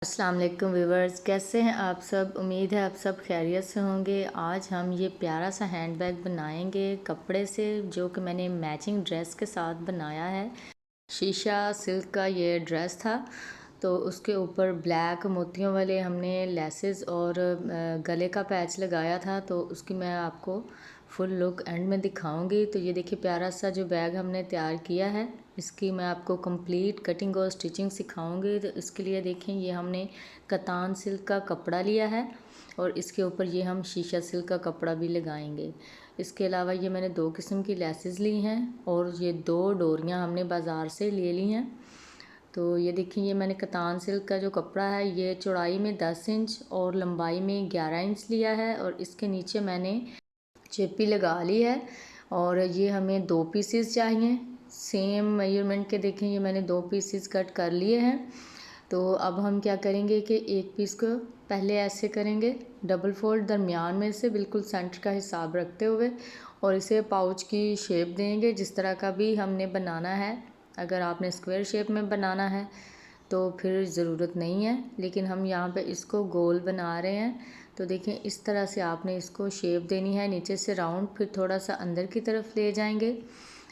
अस्सलाम वालेकुम व्यूवर्स, कैसे हैं आप सब। उम्मीद है आप सब खैरियत से होंगे। आज हम ये प्यारा सा हैंडबैग बनाएंगे कपड़े से, जो कि मैंने मैचिंग ड्रेस के साथ बनाया है। शीशा सिल्क का ये ड्रेस था, तो उसके ऊपर ब्लैक मोतियों वाले हमने लेसेस और गले का पैच लगाया था। तो उसकी मैं आपको फुल लुक एंड में दिखाऊंगी। तो ये देखिए प्यारा सा जो बैग हमने तैयार किया है, इसकी मैं आपको कंप्लीट कटिंग और स्टिचिंग सिखाऊंगी। तो इसके लिए देखें, ये हमने कतान सिल्क का कपड़ा लिया है और इसके ऊपर ये हम शीशा सिल्क का कपड़ा भी लगाएंगे। इसके अलावा ये मैंने 2 किस्म की लेसेस ली हैं और ये 2 डोरियाँ हमने बाज़ार से ले ली हैं। तो ये देखिए, ये मैंने कतान सिल्क का जो कपड़ा है, ये चौड़ाई में 10 इंच और लंबाई में 11 इंच लिया है और इसके नीचे मैंने चेपी लगा ली है। और ये हमें 2 पीसेस चाहिए सेम मेजरमेंट के। देखें, ये मैंने 2 पीसेस कट कर लिए हैं। तो अब हम क्या करेंगे कि एक पीस को पहले ऐसे करेंगे, डबल फोल्ड दरमियान में से बिल्कुल सेंटर का हिसाब रखते हुए, और इसे पाउच की शेप देंगे जिस तरह का भी हमने बनाना है। अगर आपने स्क्वायर शेप में बनाना है तो फिर ज़रूरत नहीं है, लेकिन हम यहाँ पे इसको गोल बना रहे हैं। तो देखें, इस तरह से आपने इसको शेप देनी है, नीचे से राउंड, फिर थोड़ा सा अंदर की तरफ ले जाएंगे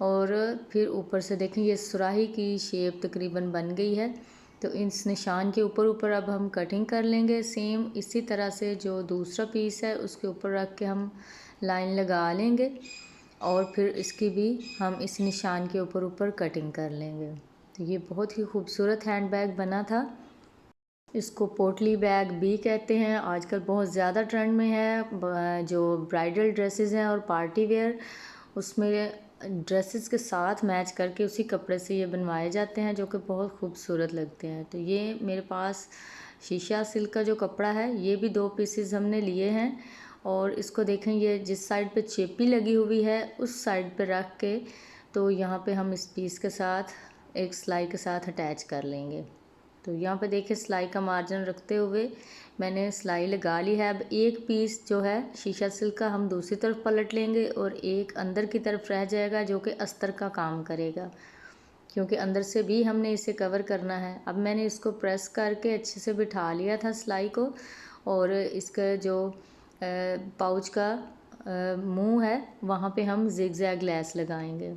और फिर ऊपर से देखें ये सुराही की शेप तकरीबन बन गई है। तो इस निशान के ऊपर ऊपर अब हम कटिंग कर लेंगे। सेम इसी तरह से जो दूसरा पीस है उसके ऊपर रख के हम लाइन लगा लेंगे और फिर इसकी भी हम इस निशान के ऊपर ऊपर कटिंग कर लेंगे। तो ये बहुत ही खूबसूरत हैंड बैग बना था। इसको पोटली बैग भी कहते हैं, आजकल बहुत ज़्यादा ट्रेंड में है। जो ब्राइडल ड्रेसेस हैं और पार्टी वेयर, उसमें ड्रेसेस के साथ मैच करके उसी कपड़े से ये बनवाए जाते हैं, जो कि बहुत खूबसूरत लगते हैं। तो ये मेरे पास शीशा सिल्क का जो कपड़ा है, ये भी 2 पीसेस हमने लिए हैं और इसको देखें, ये जिस साइड पे चेपी लगी हुई है उस साइड पे रख के, तो यहाँ पे हम इस पीस के साथ एक सिलाई के साथ अटैच कर लेंगे। तो यहाँ पे देखिए, सिलाई का मार्जिन रखते हुए मैंने सिलाई लगा ली है। अब एक पीस जो है शीशा सिल्क का हम दूसरी तरफ पलट लेंगे और एक अंदर की तरफ रह जाएगा जो कि अस्तर का काम करेगा, क्योंकि अंदर से भी हमने इसे कवर करना है। अब मैंने इसको प्रेस करके अच्छे से बिठा लिया था सिलाई को, और इसका जो पाउच का मुंह है वहाँ पे हम जिग जैग लेस लगाएंगे।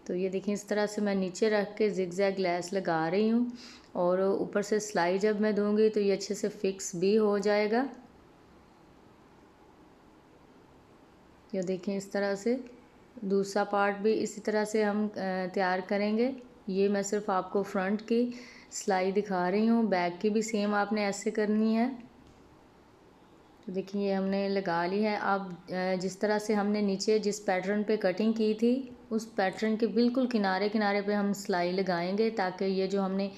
तो ये देखिए, इस तरह से मैं नीचे रख के जिग जैग लेस लगा रही हूँ और ऊपर से सिलाई जब मैं दूंगी तो ये अच्छे से फिक्स भी हो जाएगा। ये देखें, इस तरह से दूसरा पार्ट भी इसी तरह से हम तैयार करेंगे। ये मैं सिर्फ आपको फ्रंट की सिलाई दिखा रही हूँ, बैक की भी सेम आपने ऐसे करनी है। तो देखिए, ये हमने लगा ली है। अब जिस तरह से हमने नीचे जिस पैटर्न पे कटिंग की थी, उस पैटर्न के बिल्कुल किनारे किनारे पे हम सिलाई लगाएंगे, ताकि ये जो हमने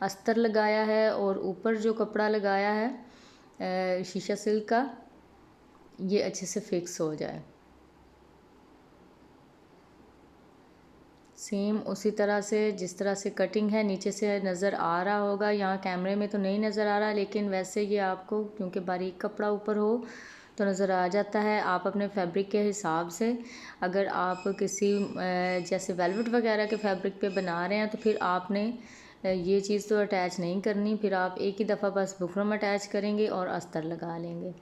अस्तर लगाया है और ऊपर जो कपड़ा लगाया है शीशा सिल्क का, ये अच्छे से फिक्स हो जाए। सेम उसी तरह से जिस तरह से कटिंग है, नीचे से नज़र आ रहा होगा, यहाँ कैमरे में तो नहीं नज़र आ रहा, लेकिन वैसे ये आपको क्योंकि बारीक कपड़ा ऊपर हो तो नज़र आ जाता है। आप अपने फैब्रिक के हिसाब से, अगर आप किसी जैसे वेलवेट वगैरह के फैब्रिक पे बना रहे हैं तो फिर आपने ये चीज़ तो अटैच नहीं करनी, फिर आप एक ही दफ़ा बस बुकरम अटैच करेंगे और अस्तर लगा लेंगे।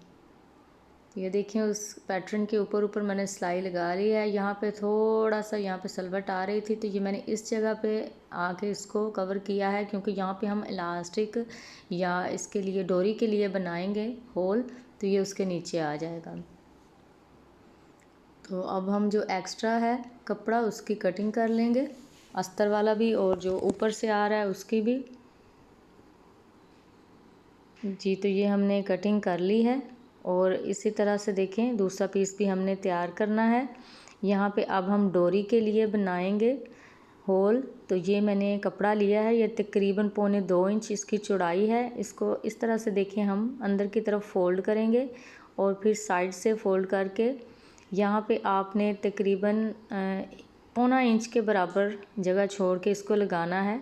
ये देखिए, उस पैटर्न के ऊपर ऊपर मैंने सिलाई लगा ली है। यहाँ पे थोड़ा सा यहाँ पे सलवट आ रही थी, तो ये मैंने इस जगह पे आके इसको कवर किया है, क्योंकि यहाँ पे हम इलास्टिक या इसके लिए डोरी के लिए बनाएंगे होल, तो ये उसके नीचे आ जाएगा। तो अब हम जो एक्स्ट्रा है कपड़ा उसकी कटिंग कर लेंगे, अस्तर वाला भी और जो ऊपर से आ रहा है उसकी भी। जी, तो ये हमने कटिंग कर ली है और इसी तरह से देखें दूसरा पीस भी हमने तैयार करना है। यहाँ पे अब हम डोरी के लिए बनाएंगे होल। तो ये मैंने कपड़ा लिया है, ये तकरीबन 1.25 इंच इसकी चौड़ाई है। इसको इस तरह से देखें, हम अंदर की तरफ फ़ोल्ड करेंगे और फिर साइड से फ़ोल्ड करके यहाँ पे आपने तकरीबन 1.25 इंच के बराबर जगह छोड़ के इसको लगाना है,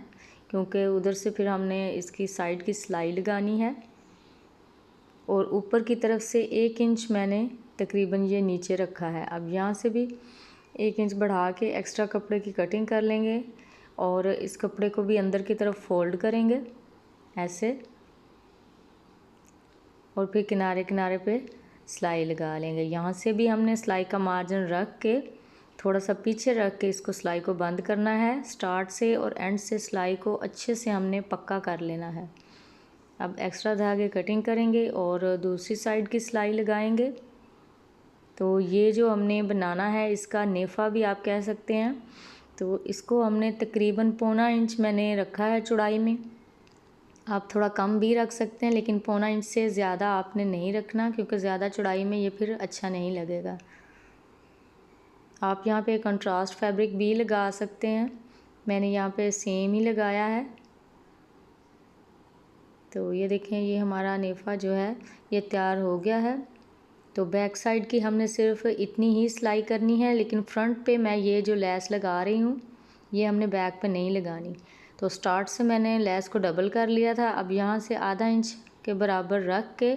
क्योंकि उधर से फिर हमने इसकी साइड की सिलाई लगानी है। और ऊपर की तरफ से 1 इंच मैंने तकरीबन ये नीचे रखा है। अब यहाँ से भी 1 इंच बढ़ा के एक्स्ट्रा कपड़े की कटिंग कर लेंगे और इस कपड़े को भी अंदर की तरफ फोल्ड करेंगे ऐसे। और फिर किनारे किनारे पे सिलाई लगा लेंगे। यहाँ से भी हमने सिलाई का मार्जिन रख के थोड़ा सा पीछे रख के इसको सिलाई को बंद करना है। स्टार्ट से और एंड से सिलाई को अच्छे से हमने पक्का कर लेना है। अब एक्स्ट्रा धागे कटिंग करेंगे और दूसरी साइड की सिलाई लगाएंगे। तो ये जो हमने बनाना है इसका नेफ़ा भी आप कह सकते हैं। तो इसको हमने तकरीबन 1.25 इंच मैंने रखा है चौड़ाई में। आप थोड़ा कम भी रख सकते हैं, लेकिन 1.25 इंच से ज़्यादा आपने नहीं रखना, क्योंकि ज़्यादा चौड़ाई में ये फिर अच्छा नहीं लगेगा। आप यहाँ पे कंट्रास्ट फैब्रिक भी लगा सकते हैं, मैंने यहाँ पे सेम ही लगाया है। तो ये देखें, ये हमारा नेफ़ा जो है ये तैयार हो गया है। तो बैक साइड की हमने सिर्फ इतनी ही सिलाई करनी है, लेकिन फ्रंट पे मैं ये जो लेस लगा रही हूँ ये हमने बैक पे नहीं लगानी। तो स्टार्ट से मैंने लेस को डबल कर लिया था। अब यहाँ से आधा इंच के बराबर रख के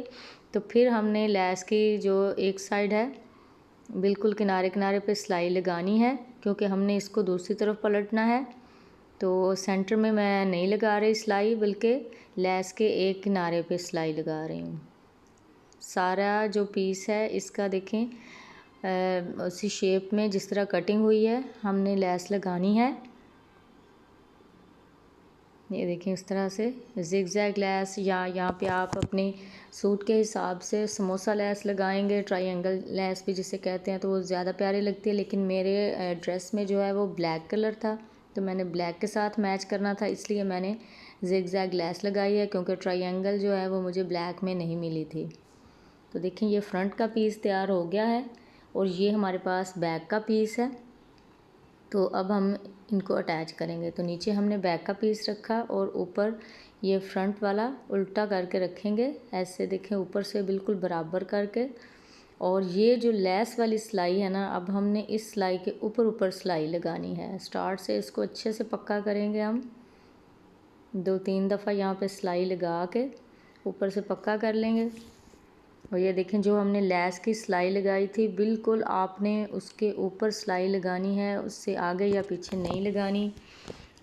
तो फिर हमने लेस की जो एक साइड है बिल्कुल किनारे किनारे पे सिलाई लगानी है, क्योंकि हमने इसको दूसरी तरफ पलटना है। तो सेंटर में मैं नहीं लगा रही सिलाई, बल्कि लेस के एक किनारे पे सिलाई लगा रही हूँ। सारा जो पीस है इसका देखें उसी शेप में जिस तरह कटिंग हुई है हमने लेस लगानी है। ये देखें इस तरह से जिगजैग लेस, या यहाँ पे आप अपने सूट के हिसाब से समोसा लेस लगाएंगे, ट्रायंगल लेस भी जिसे कहते हैं, तो वो ज़्यादा प्यारी लगती है। लेकिन मेरे ड्रेस में जो है वो ब्लैक कलर था, तो मैंने ब्लैक के साथ मैच करना था, इसलिए मैंने जिगजैग लेस लगाई है, क्योंकि ट्रायंगल जो है वो मुझे ब्लैक में नहीं मिली थी। तो देखें ये फ्रंट का पीस तैयार हो गया है और ये हमारे पास बैक का पीस है। तो अब हम इनको अटैच करेंगे। तो नीचे हमने बैक का पीस रखा और ऊपर ये फ्रंट वाला उल्टा करके रखेंगे, ऐसे देखें ऊपर से बिल्कुल बराबर करके। और ये जो लेस वाली सिलाई है ना, अब हमने इस सिलाई के ऊपर ऊपर सिलाई लगानी है। स्टार्ट से इसको अच्छे से पक्का करेंगे हम 2-3 दफ़ा यहाँ पे सिलाई लगा के ऊपर से पक्का कर लेंगे। और ये देखें जो हमने लेस की सिलाई लगाई थी बिल्कुल आपने उसके ऊपर सिलाई लगानी है, उससे आगे या पीछे नहीं लगानी।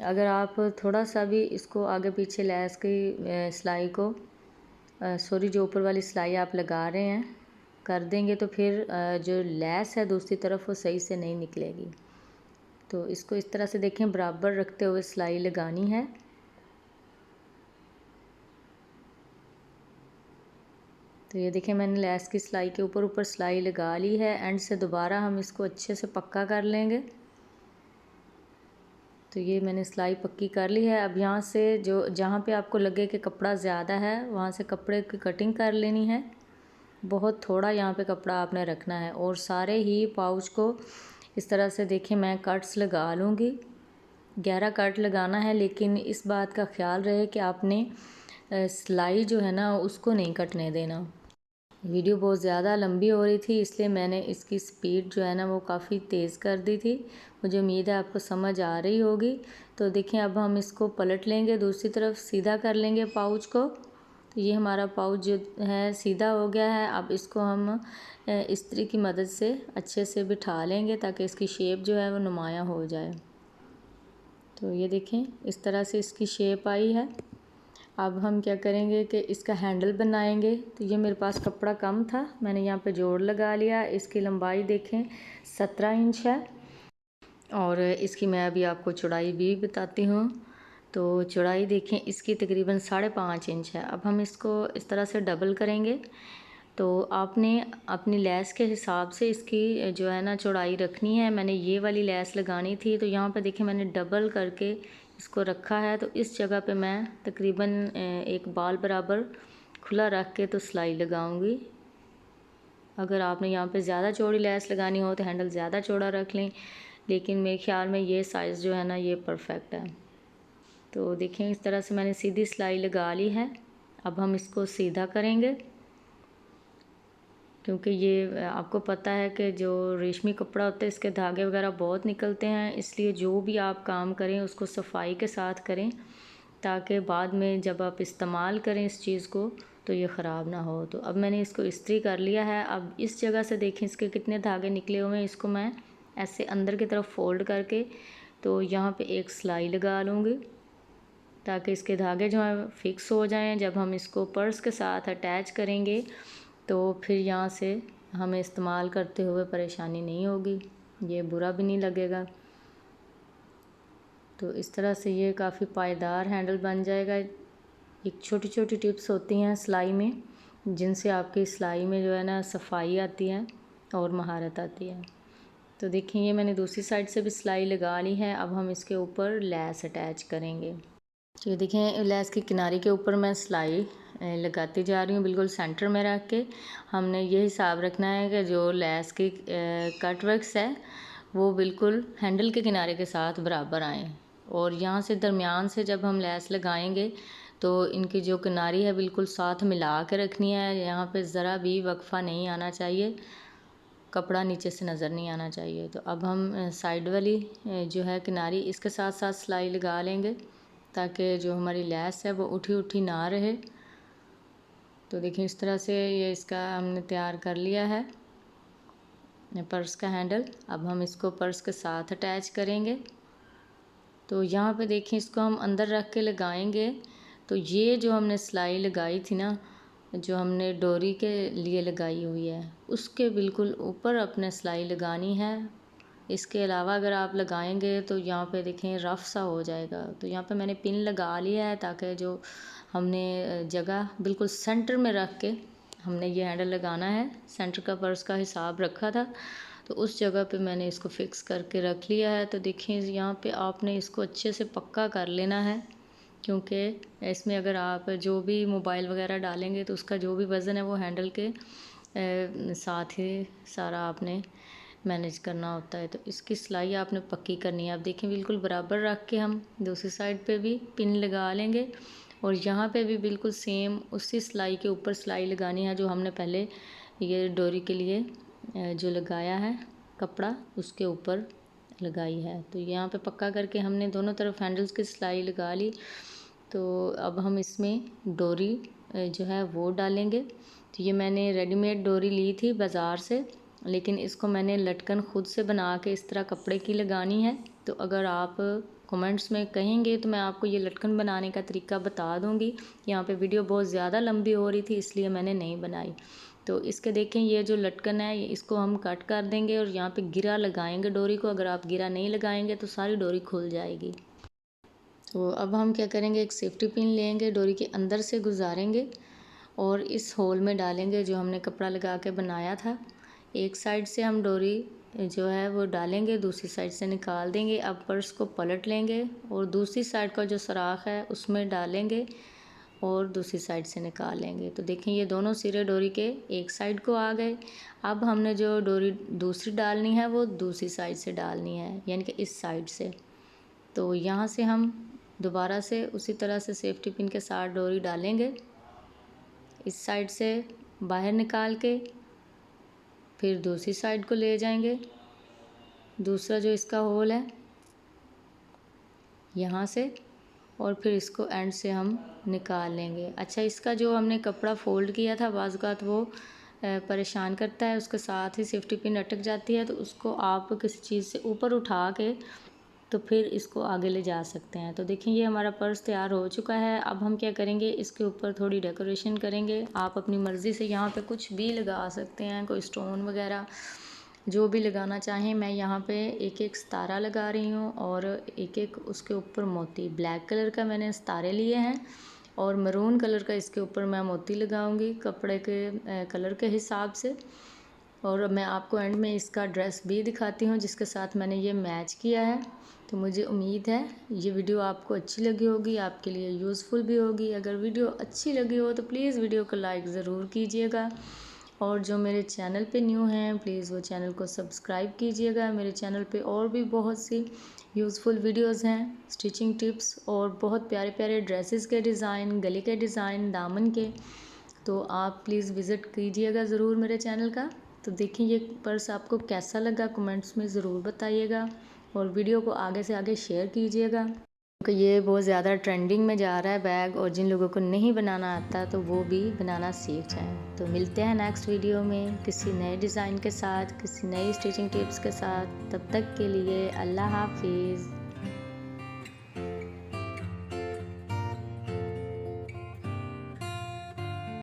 अगर आप थोड़ा सा भी इसको आगे पीछे लेस की सिलाई को सॉरी जो ऊपर वाली सिलाई आप लगा रहे हैं कर देंगे तो फिर जो लेस है दूसरी तरफ वो सही से नहीं निकलेगी। तो इसको इस तरह से देखें बराबर रखते हुए सिलाई लगानी है। तो ये देखिए मैंने लेस की सिलाई के ऊपर ऊपर सिलाई लगा ली है। एंड से दोबारा हम इसको अच्छे से पक्का कर लेंगे। तो ये मैंने सिलाई पक्की कर ली है। अब यहाँ से जो जहाँ पे आपको लगे कि कपड़ा ज़्यादा है वहाँ से कपड़े की कटिंग कर लेनी है। बहुत थोड़ा यहाँ पे कपड़ा आपने रखना है और सारे ही पाउच को इस तरह से देखिए मैं कट्स लगा लूँगी। 11 कट लगाना है, लेकिन इस बात का ख्याल रहे कि आपने सिलाई जो है ना उसको नहीं कटने देना। वीडियो बहुत ज़्यादा लंबी हो रही थी, इसलिए मैंने इसकी स्पीड जो है ना वो काफ़ी तेज़ कर दी थी। मुझे उम्मीद है आपको समझ आ रही होगी। तो देखिए अब हम इसको पलट लेंगे, दूसरी तरफ सीधा कर लेंगे पाउच को। तो ये हमारा पाउच जो है सीधा हो गया है। अब इसको हम इस्त्री की मदद से अच्छे से बिठा लेंगे ताकि इसकी शेप जो है वो नुमायाँ हो जाए। तो ये देखें इस तरह से इसकी शेप आई है। अब हम क्या करेंगे कि इसका हैंडल बनाएंगे। तो ये मेरे पास कपड़ा कम था, मैंने यहाँ पे जोड़ लगा लिया। इसकी लंबाई देखें 17 इंच है और इसकी मैं अभी आपको चौड़ाई भी बताती हूँ। तो चौड़ाई देखें इसकी तकरीबन 5.5 इंच है। अब हम इसको इस तरह से डबल करेंगे। तो आपने अपनी लेस के हिसाब से इसकी जो है ना चौड़ाई रखनी है। मैंने ये वाली लेस लगानी थी, तो यहाँ पे देखिए मैंने डबल करके इसको रखा है। तो इस जगह पे मैं तकरीबन एक बाल बराबर खुला रख के तो सिलाई लगाऊंगी। अगर आपने यहाँ पे ज़्यादा चौड़ी लेस लगानी हो तो हैंडल ज़्यादा चौड़ा रख लें, लेकिन मेरे ख्याल में ये साइज़ जो है ना ये परफेक्ट है। तो देखें इस तरह से मैंने सीधी सिलाई लगा ली है। अब हम इसको सीधा करेंगे, क्योंकि ये आपको पता है कि जो रेशमी कपड़ा होता है इसके धागे वगैरह बहुत निकलते हैं, इसलिए जो भी आप काम करें उसको सफाई के साथ करें ताकि बाद में जब आप इस्तेमाल करें इस चीज़ को तो ये ख़राब ना हो। तो अब मैंने इसको इस्त्री कर लिया है। अब इस जगह से देखें इसके कितने धागे निकले हुए हैं, इसको मैं ऐसे अंदर की तरफ फोल्ड करके तो यहाँ पे एक सिलाई लगा लूँगी। ताकि इसके धागे जो हैं फिक्स हो जाएं। जब हम इसको पर्स के साथ अटैच करेंगे तो फिर यहाँ से हमें इस्तेमाल करते हुए परेशानी नहीं होगी, ये बुरा भी नहीं लगेगा। तो इस तरह से ये काफ़ी पायदार हैंडल बन जाएगा। एक छोटी छोटी टिप्स होती हैं सिलाई में, जिनसे आपकी सिलाई में जो है ना सफाई आती है और महारत आती है। तो देखिए ये मैंने दूसरी साइड से भी सिलाई लगा ली है। अब हम इसके ऊपर लेस अटैच करेंगे। तो ये देखें लेस की किनारे के ऊपर मैं सिलाई लगाती जा रही हूँ, बिल्कुल सेंटर में रख के। हमने ये हिसाब रखना है कि जो लेस की कट वर्क्स है वो बिल्कुल हैंडल के किनारे के साथ बराबर आए, और यहाँ से दरमियान से जब हम लेस लगाएंगे तो इनकी जो किनारी है बिल्कुल साथ मिला के रखनी है। यहाँ पे ज़रा भी वक्फा नहीं आना चाहिए, कपड़ा नीचे से नज़र नहीं आना चाहिए। तो अब हम साइड वाली जो है किनारी इसके साथ साथ सिलाई लगा लेंगे, ताकि जो हमारी लेस है वो उठी उठी ना रहे। तो देखिए इस तरह से ये इसका हमने तैयार कर लिया है पर्स का हैंडल। अब हम इसको पर्स के साथ अटैच करेंगे। तो यहाँ पे देखिए इसको हम अंदर रख के लगाएंगे। तो ये जो हमने सिलाई लगाई थी ना, जो हमने डोरी के लिए लगाई हुई है, उसके बिल्कुल ऊपर अपने सिलाई लगानी है। इसके अलावा अगर आप लगाएंगे तो यहाँ पे देखें रफ़ सा हो जाएगा। तो यहाँ पे मैंने पिन लगा लिया है, ताकि जो हमने जगह बिल्कुल सेंटर में रख के हमने ये हैंडल लगाना है। सेंटर का पर्स का हिसाब रखा था, तो उस जगह पे मैंने इसको फिक्स करके रख लिया है। तो देखिए यहाँ पे आपने इसको अच्छे से पक्का कर लेना है, क्योंकि इसमें अगर आप जो भी मोबाइल वगैरह डालेंगे तो उसका जो भी वज़न है वो हैंडल के साथ ही सारा आपने मैनेज करना होता है। तो इसकी सिलाई आपने पक्की करनी है। आप देखें बिल्कुल बराबर रख के हम दूसरी साइड पे भी पिन लगा लेंगे, और यहाँ पे भी बिल्कुल सेम उसी सिलाई के ऊपर सिलाई लगानी है जो हमने पहले ये डोरी के लिए जो लगाया है कपड़ा उसके ऊपर लगाई है। तो यहाँ पे पक्का करके हमने दोनों तरफ हैंडल्स की सिलाई लगा ली। तो अब हम इसमें डोरी जो है वो डालेंगे। तो ये मैंने रेडीमेड डोरी ली थी बाज़ार से, लेकिन इसको मैंने लटकन ख़ुद से बना के इस तरह कपड़े की लगानी है। तो अगर आप कमेंट्स में कहेंगे तो मैं आपको ये लटकन बनाने का तरीका बता दूंगी। यहाँ पे वीडियो बहुत ज़्यादा लंबी हो रही थी, इसलिए मैंने नहीं बनाई। तो इसके देखें ये जो लटकन है इसको हम कट कर देंगे और यहाँ पे गिरा लगाएंगे डोरी को। अगर आप गिरा नहीं लगाएंगे तो सारी डोरी खुल जाएगी। तो अब हम क्या करेंगे, एक सेफ्टी पिन लेंगे, डोरी के अंदर से गुजारेंगे और इस होल में डालेंगे जो हमने कपड़ा लगा के बनाया था। एक साइड से हम डोरी जो है वो डालेंगे, दूसरी साइड से निकाल देंगे। अब पर्स को पलट लेंगे और दूसरी साइड का जो सुराख है उसमें डालेंगे और दूसरी साइड से निकाल लेंगे। तो देखें ये दोनों सिरे डोरी के एक साइड को आ गए। अब हमने जो डोरी दूसरी डालनी है वो दूसरी साइड से डालनी है, यानी कि इस साइड से। तो यहाँ से हम दोबारा से उसी तरह से सेफ्टी पिन के साथ डोरी डालेंगे, इस साइड से बाहर निकाल के फिर दूसरी साइड को ले जाएंगे। दूसरा जो इसका होल है यहाँ से, और फिर इसको एंड से हम निकाल लेंगे। अच्छा, इसका जो हमने कपड़ा फ़ोल्ड किया था बाज़ औक़ात वो परेशान करता है, उसके साथ ही सेफ्टी पिन अटक जाती है। तो उसको आप किसी चीज़ से ऊपर उठा के तो फिर इसको आगे ले जा सकते हैं। तो देखिए ये हमारा पर्स तैयार हो चुका है। अब हम क्या करेंगे, इसके ऊपर थोड़ी डेकोरेशन करेंगे। आप अपनी मर्ज़ी से यहाँ पे कुछ भी लगा सकते हैं, कोई स्टोन वगैरह जो भी लगाना चाहें। मैं यहाँ पे एक एक सितारा लगा रही हूँ और एक एक उसके ऊपर मोती। ब्लैक कलर का मैंने सितारे लिए हैं और मरून कलर का इसके ऊपर मैं मोती लगाऊंगी कपड़े के कलर के हिसाब से। और मैं आपको एंड में इसका ड्रेस भी दिखाती हूँ जिसके साथ मैंने ये मैच किया है। तो मुझे उम्मीद है ये वीडियो आपको अच्छी लगी होगी, आपके लिए यूज़फुल भी होगी। अगर वीडियो अच्छी लगी हो तो प्लीज़ वीडियो को लाइक ज़रूर कीजिएगा, और जो मेरे चैनल पे न्यू हैं प्लीज़ वो चैनल को सब्सक्राइब कीजिएगा। मेरे चैनल पे और भी बहुत सी यूज़फुल वीडियोस हैं, स्टिचिंग टिप्स और बहुत प्यारे प्यारे ड्रेसेस के डिज़ाइन, गले के डिज़ाइन, दामन के। तो आप प्लीज़ विज़िट कीजिएगा ज़रूर मेरे चैनल का। तो देखिए ये पर्स आपको कैसा लगा कमेंट्स में ज़रूर बताइएगा, और वीडियो को आगे से आगे शेयर कीजिएगा, क्योंकि ये बहुत ज़्यादा ट्रेंडिंग में जा रहा है बैग, और जिन लोगों को नहीं बनाना आता तो वो भी बनाना सीख जाएं। तो मिलते हैं नेक्स्ट वीडियो में किसी नए डिज़ाइन के साथ, किसी नई स्टिचिंग टिप्स के साथ। तब तक के लिए अल्लाह हाफिज़।